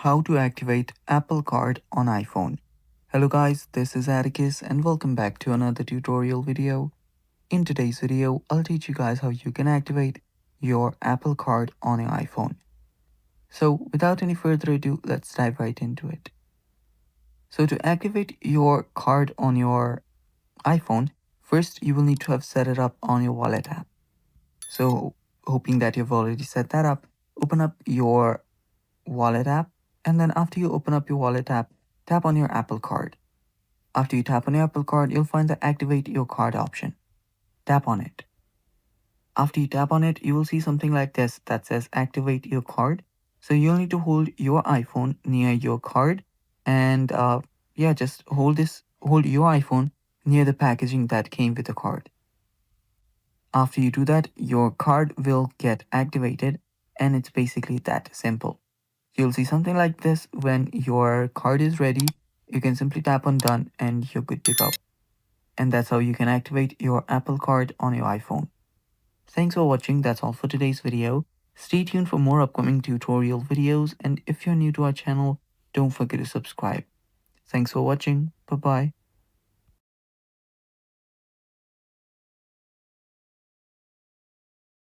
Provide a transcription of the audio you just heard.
How to activate Apple Card on iPhone. Hello guys, this is Atticus and welcome back to another tutorial video. In today's video, I'll teach you guys how you can activate your Apple Card on your iPhone. So without any further ado, let's dive right into it. So to activate your card on your iPhone, first you will need to have set it up on your wallet app. So hoping that you've already set that up, open up your wallet app, and then after you open up your wallet app, tap on your Apple Card. After you tap on your Apple Card, you'll find the activate your card option. Tap on it. After you tap on it, you will see something like this that says activate your card. So you'll need to hold your iPhone near your card and just hold your iPhone near the packaging that came with the card. After you do that, your card will get activated, and it's basically that simple. You'll see something like this when your card is ready. You can simply tap on done and you're good to go. And that's how you can activate your Apple Card on your iPhone. Thanks for watching. That's all for today's video. Stay tuned for more upcoming tutorial videos, and if you're new to our channel, don't forget to subscribe. Thanks for watching. Bye bye.